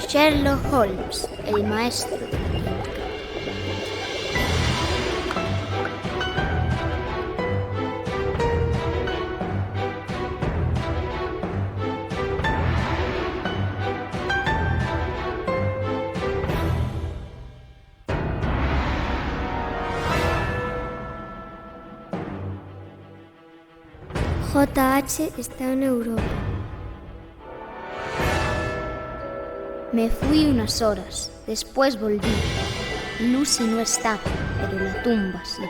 Sherlock Holmes, el maestro. JH está en Europa. Me fui unas horas, después volví. Lucy no estaba, pero la tumba sí.